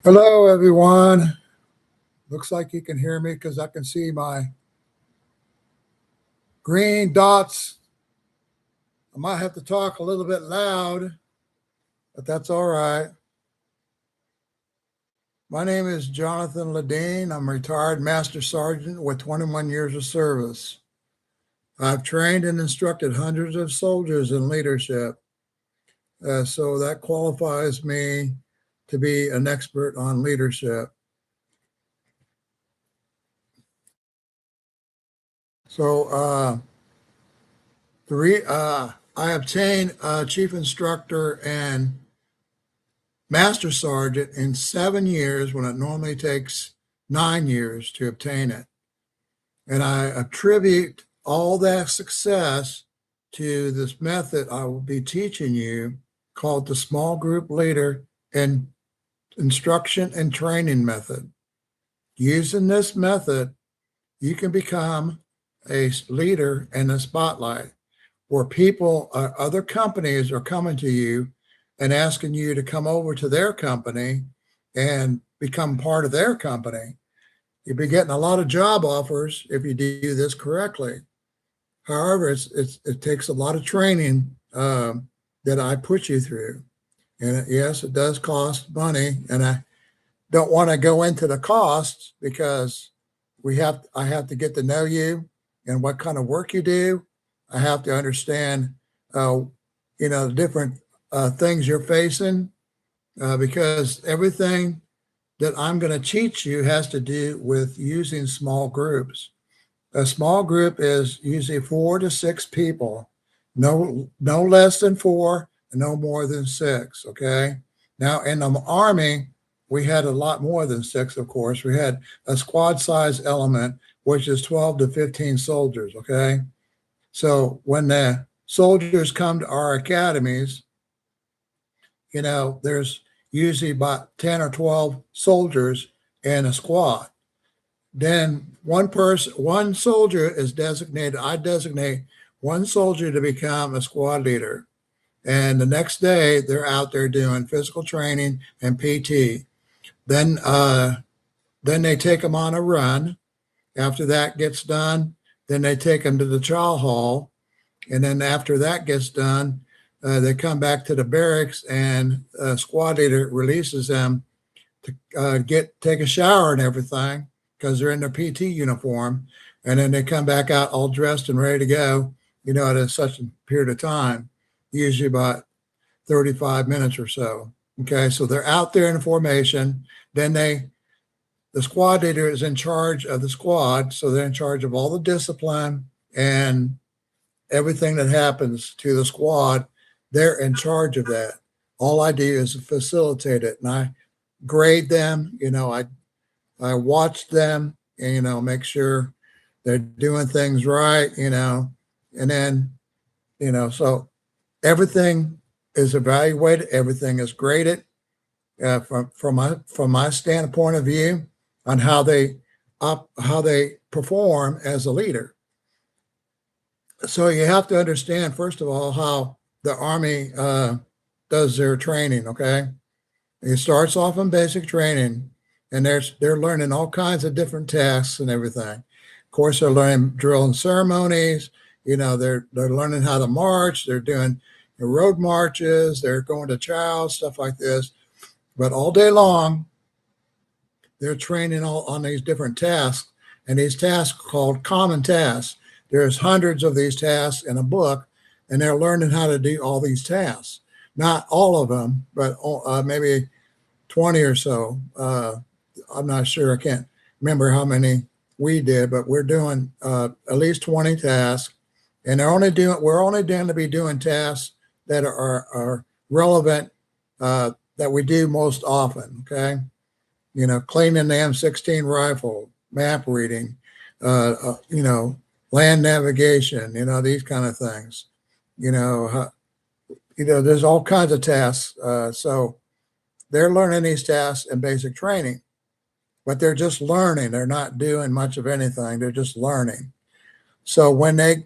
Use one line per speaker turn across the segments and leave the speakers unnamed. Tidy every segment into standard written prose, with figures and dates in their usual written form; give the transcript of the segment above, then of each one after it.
Hello, everyone. Looks like you can hear me because I can see my green dots. I might have to talk a little bit loud, but that's all right. My name is Jonathan Ledeen. I'm a retired Master Sergeant with 21 years of service. I've trained and instructed hundreds of soldiers in leadership, so that qualifies me to be an expert on leadership. So, I obtained chief instructor and master sergeant in 7 years when it normally takes 9 years to obtain it. And I attribute all that success to this method I will be teaching you called the small group leader and instruction and training method. Using this method, you can become a leader in the spotlight where people, other companies are coming to you and asking you to come over to their company and become part of their company. You'll be getting a lot of job offers if you do this correctly. However, it takes a lot of training that I put you through. And yes, it does cost money. And I don't want to go into the costs because I have to get to know you and what kind of work you do. I have to understand, the different things you're facing because everything that I'm going to teach you has to do with using small groups. A small group is usually 4 to 6 people, no less than 4, and no more than 6. Okay. Now in the Army, we had a lot more than 6. Of course, we had a squad size element, which is 12 to 15 soldiers. Okay. So when the soldiers come to our academies, there's usually about 10 or 12 soldiers in a squad. Then one soldier is designated. I designate one soldier to become a squad leader. And the next day they're out there doing physical training and PT. Then they take them on a run. After that gets done, then they take them to the chow hall. And then after that gets done, they come back to the barracks and a squad leader releases them to take a shower and everything because they're in their PT uniform. And then they come back out all dressed and ready to go, at such a period of time, usually about 35 minutes or so. Okay, so they're out there in formation. Then the squad leader is in charge of the squad. So they're in charge of all the discipline and everything that happens to the squad. They're in charge of that. All I do is facilitate it. And I grade them, I watch them and, make sure they're doing things right, and then, so everything is evaluated, everything is graded from my standpoint of view on how they perform as a leader. So you have to understand, first of all, how the Army does their training. Okay, it starts off in basic training, and they're learning all kinds of different tasks and everything. Of course, they're learning drill and ceremonies. They're learning how to march. They're doing road marches. They're going to chow, stuff like this. But all day long, they're training all on these different tasks, and these tasks are called common tasks. There's hundreds of these tasks in a book, and they're learning how to do all these tasks. Not all of them, but maybe 20 or so. I'm not sure. I can't remember how many we did, but we're doing at least 20 tasks, and we're only going to be doing tasks that are relevant that we do most often. Okay, cleaning the M16 rifle, map reading, land navigation, these kind of things. There's all kinds of tasks. So they're learning these tasks in basic training, but they're just learning. They're not doing much of anything. They're just learning. So when they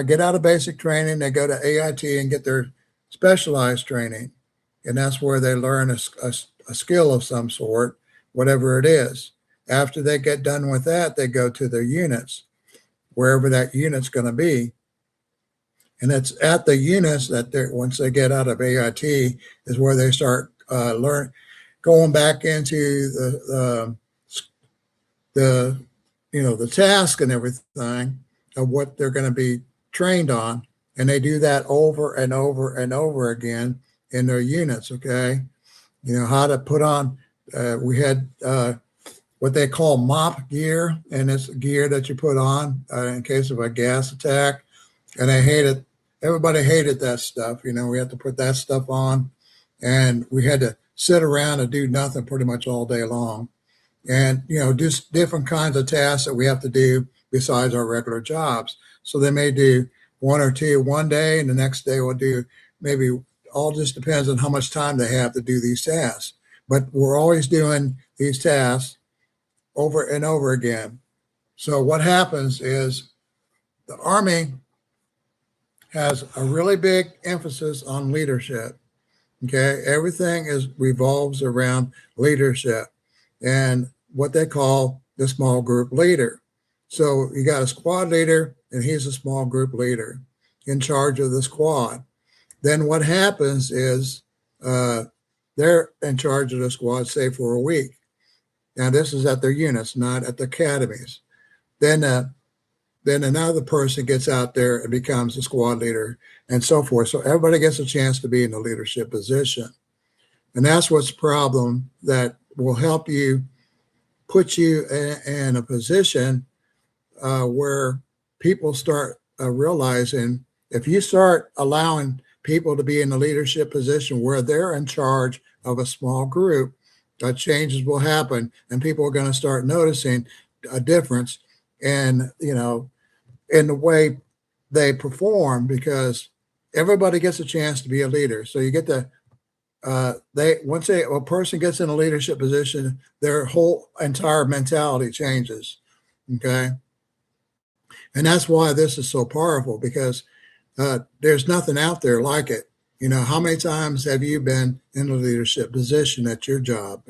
get out of basic training, they go to AIT and get their specialized training. And that's where they learn a a skill of some sort, whatever it is. After they get done with that, they go to their units, wherever that unit's going to be. And it's at the units that they're, once they get out of AIT, is where they start going back into the the task and everything of what they're going to be trained on, and they do that over and over and over again in their units. Okay, how to put on. We had what they call mop gear, and it's gear that you put on in case of a gas attack. And I hated. Everybody hated that stuff. We had to put that stuff on, and we had to sit around and do nothing pretty much all day long. And, just different kinds of tasks that we have to do besides our regular jobs. So they may do one or two one day, and the next day we'll do maybe, all just depends on how much time they have to do these tasks. But we're always doing these tasks over and over again. So what happens is the Army has a really big emphasis on leadership. Okay, everything revolves around leadership and what they call the small group leader. So you got a squad leader, and he's a small group leader in charge of the squad. Then what happens is they're in charge of the squad, say, for a week. Now this is at their units, not at the academies. Then another person gets out there and becomes a squad leader, and so forth. So everybody gets a chance to be in a leadership position. And that's what's the problem that will help you put you in a position where people start realizing, if you start allowing people to be in a leadership position where they're in charge of a small group, changes will happen, and people are going to start noticing a difference in the way they perform, because everybody gets a chance to be a leader. So you get to once a person gets in a leadership position, their whole entire mentality changes. Okay, and that's why this is so powerful, because there's nothing out there like it. How many times have you been in a leadership position at your job?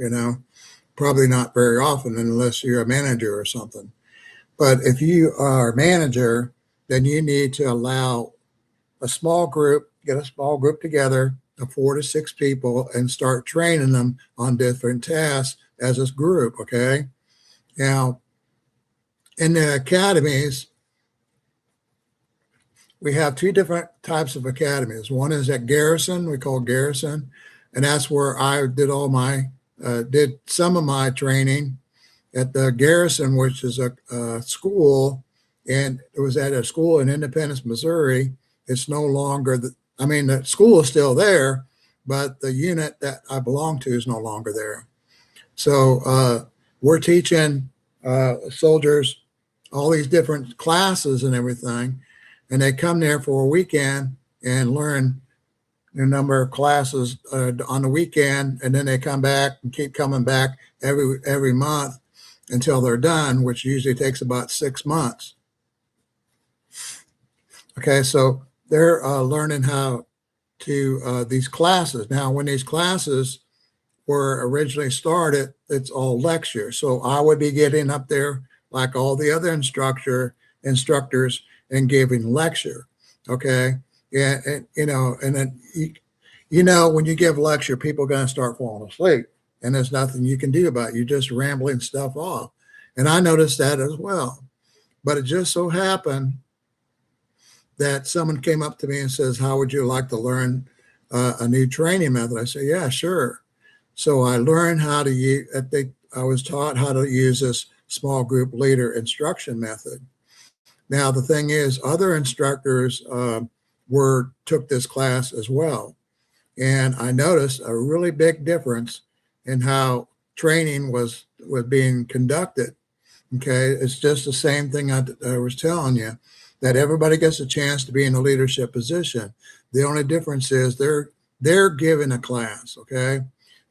Probably not very often, unless you're a manager or something. But if you are a manager, then you need to allow get a small group together of 4 to 6 people, and start training them on different tasks as a group. Okay. Now, in the academies, we have 2 different types of academies. One is at Garrison, we call Garrison, and that's where I did some of my training at the Garrison, which is a school, and it was at a school in Independence, Missouri. It's no longer the school is still there, but the unit that I belong to is no longer there. So we're teaching soldiers all these different classes and everything, and they come there for a weekend and learn a number of classes on the weekend, and then they come back and keep coming back every month until they're done, which usually takes about 6 months. Okay, so they're learning how to these classes. Now, when these classes were originally started, it's all lecture. So I would be getting up there like all the other instructors and giving lecture. Okay, yeah, and then when you give lecture, people are going to start falling asleep, and there's nothing you can do about it. You're just rambling stuff off. And I noticed that as well. But it just so happened that someone came up to me and says, how would you like to learn a new training method? I said, yeah, sure. So I learned how to use, I was taught how to use this small group leader instruction method. Now, the thing is, other instructors took this class as well. And I noticed a really big difference in how training was being conducted. Okay, it's just the same thing I was telling you, that everybody gets a chance to be in a leadership position. The only difference is they're given a class. Okay,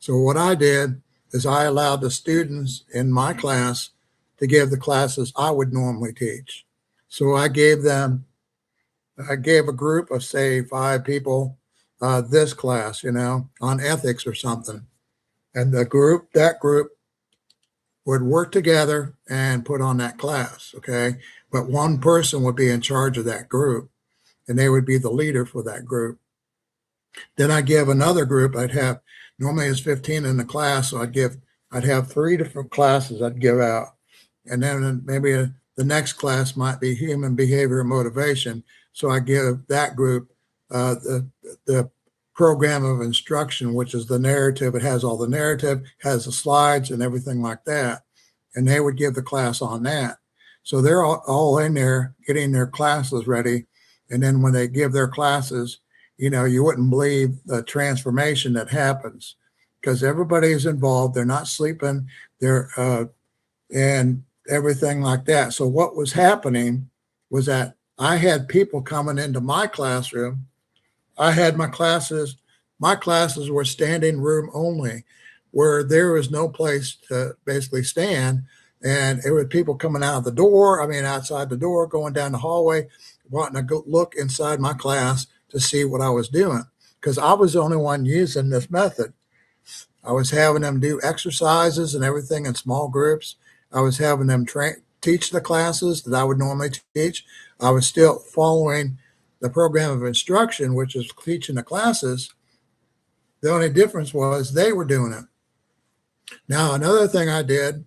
so what I did is I allowed the students in my class to give the classes I would normally teach. So I gave a group of, say, 5 people this class, on ethics or something. And that group would work together and put on that class, okay? But one person would be in charge of that group, and they would be the leader for that group. Then I give another group. I'd have normally it's 15 in the class, so I'd have three different classes I'd give out, and then maybe the next class might be human behavior and motivation. So I give that group the program of instruction, which is the narrative. It has all the narrative, has the slides and everything like that, and they would give the class on that. So they're all in there getting their classes ready, and then when they give their classes, you wouldn't believe the transformation that happens because everybody is involved. They're not sleeping. And everything like that. So what was happening was that I had people coming into my classroom. I had my classes were standing room only, where there was no place to basically stand. And it was people coming out of the door, outside the door, going down the hallway, wanting to go look inside my class to see what I was doing. Because I was the only one using this method. I was having them do exercises and everything in small groups. I was having them teach the classes that I would normally teach. I was still following the program of instruction, which is teaching the classes. The only difference was they were doing it. Now, another thing I did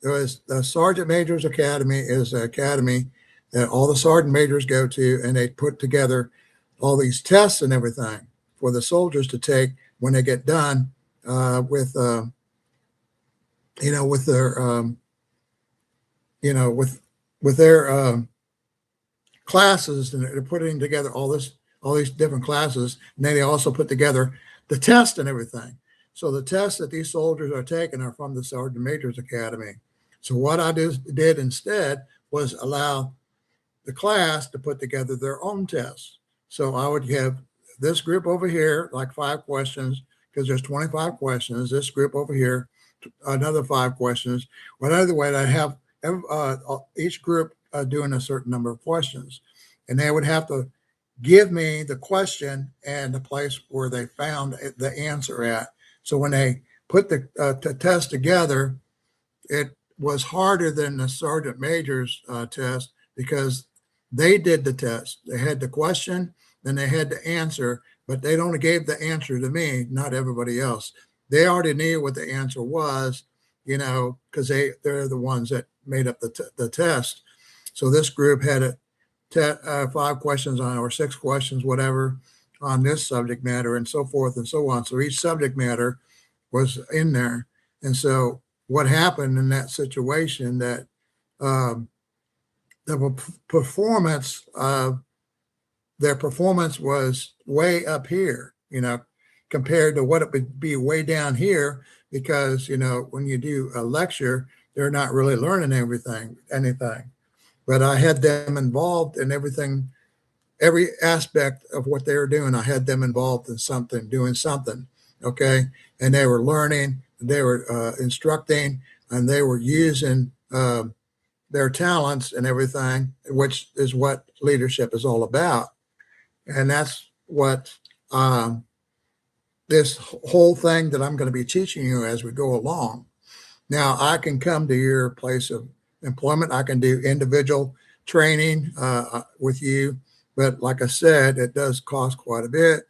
was the Sergeant Major's Academy is an academy that all the sergeant majors go to, and they put together all these tests and everything for the soldiers to take when they get done with their with their classes, and they're putting together all these different classes, and then they also put together the test and everything. So the tests that these soldiers are taking are from the Sergeant Major's Academy. So what I did instead was allow the class to put together their own tests. So I would have this group over here, like 5 questions, because there's 25 questions. This group over here, another 5 questions. Well, either way, I have each group doing a certain number of questions, and they would have to give me the question and the place where they found the answer at. So when they put the test together, it was harder than the Sergeant Major's test because they did the test. They had the question, then they had the answer, but they only gave the answer to me, not everybody else. They already knew what the answer was, because they're the ones that made up the test. So this group had 5 questions on, or 6 questions, whatever, on this subject matter, and so forth and so on. So each subject matter was in there. And so what happened in that situation, that the performance of their performance was way up here, compared to what it would be way down here, because, when you do a lecture, they're not really learning anything. But I had them involved in everything, every aspect of what they were doing. I had them involved in something, doing something, okay? And they were learning, they were instructing, and they were using their talents and everything, which is what leadership is all about. And that's what this whole thing that I'm going to be teaching you as we go along. Now, I can come to your place of employment. I can do individual training with you. But like I said, it does cost quite a bit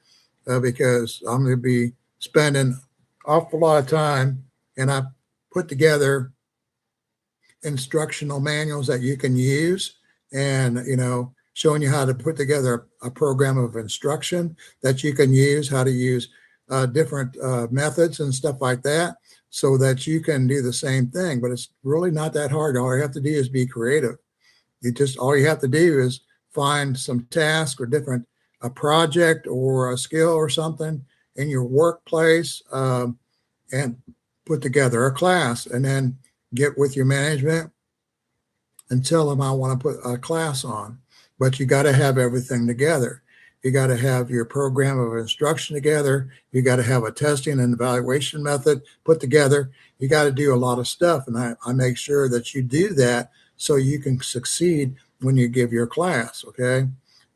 because I'm going to be spending an awful lot of time. And I put together instructional manuals that you can use, and, showing you how to put together a program of instruction that you can use, how to use different methods and stuff like that, so that you can do the same thing. But it's really not that hard. All you have to do is be creative. All you have to do is find some task or a project or a skill or something in your workplace, and put together a class, and then get with your management and tell them I want to put a class on. But you got to have everything together. You got to have your program of instruction together. You got to have a testing and evaluation method put together. You got to do a lot of stuff. And I make sure that you do that so you can succeed when you give your class. Okay.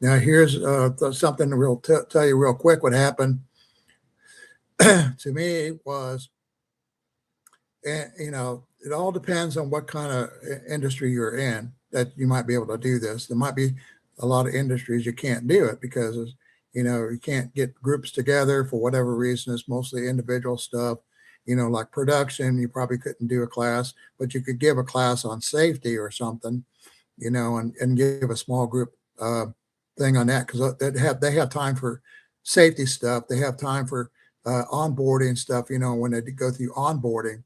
Now here's something to tell you real quick. What happened to me was and it all depends on what kind of industry you're in that you might be able to do this. There might be a lot of industries you can't do it because you can't get groups together for whatever reason. It's mostly individual stuff. Like production, you probably couldn't do a class, but you could give a class on safety or something, and give a small group thing on that, because they have time for safety stuff. They have time for onboarding stuff. When they go through onboarding,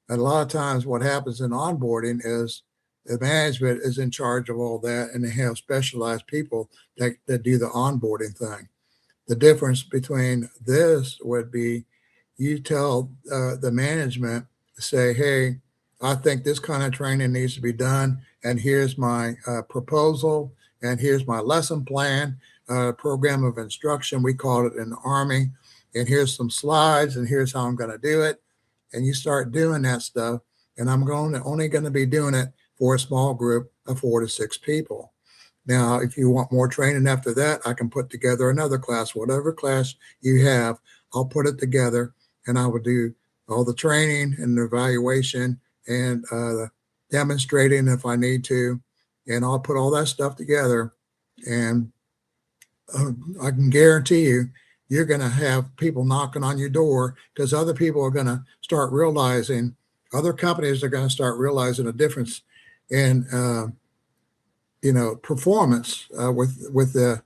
and a lot of times what happens in onboarding is the management is in charge of all that, and they have specialized people that do the onboarding thing. The difference between this would be you tell the management, say, hey, I think this kind of training needs to be done, and here's my proposal, and here's my lesson plan, program of instruction, we call it in the Army, and here's some slides, and here's how I'm going to do it. And you start doing that stuff, and I'm only going to be doing it for a small group of 4 to 6 people. Now, if you want more training after that, I can put together another class. Whatever class you have, I'll put it together, and I will do all the training and the evaluation and demonstrating if I need to, and I'll put all that stuff together. And I can guarantee you're going to have people knocking on your door, because other people are going to start realizing, other companies are going to start realizing a difference in performance with the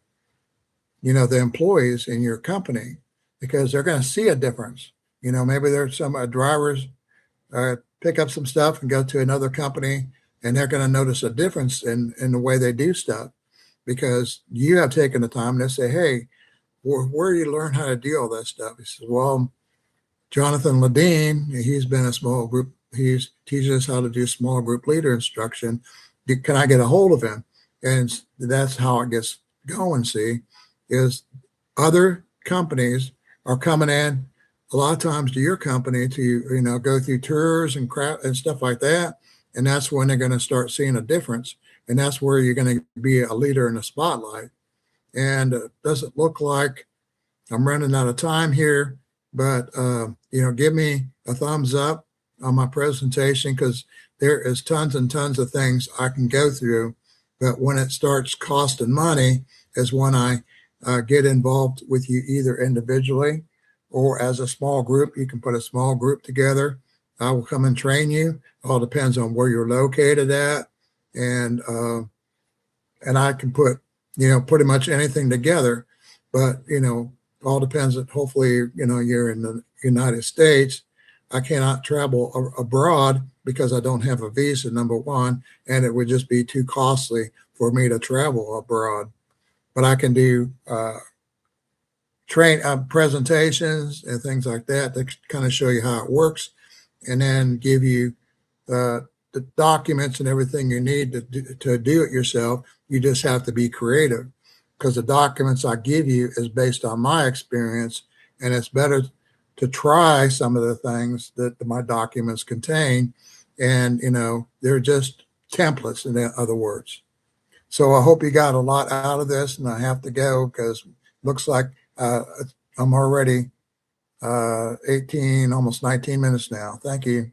the employees in your company, because they're going to see a difference. Maybe there's some drivers pick up some stuff and go to another company, and they're going to notice a difference in the way they do stuff, because you have taken the time to say, hey, where do you learn how to do all that stuff? He says, well, Jonathan Ledeen, he's been a small group. He teaches us how to do small group leader instruction. Can I get a hold of him? And that's how it gets going, see, is other companies are coming in a lot of times to your company to, go through tours and crap and stuff like that. And that's when they're going to start seeing a difference. And that's where you're going to be a leader in the spotlight. And it doesn't look like I'm running out of time here, but, give me a thumbs up on my presentation, because there is tons and tons of things I can go through. But when it starts costing money is when I get involved with you, either individually or as a small group. You can put a small group together. I will come and train you. All depends on where you're located at. And I can put, pretty much anything together, but, all depends on, hopefully, you're in the United States. I cannot travel abroad because I don't have a visa, number one, and it would just be too costly for me to travel abroad. But I can do presentations and things like that kind of show you how it works, and then give you the documents and everything you need to do it yourself. You just have to be creative, because the documents I give you is based on my experience, and it's better to try some of the things that my documents contain. And, they're just templates, in other words. So I hope you got a lot out of this, and I have to go because it looks like I'm already 18, almost 19 minutes now. Thank you.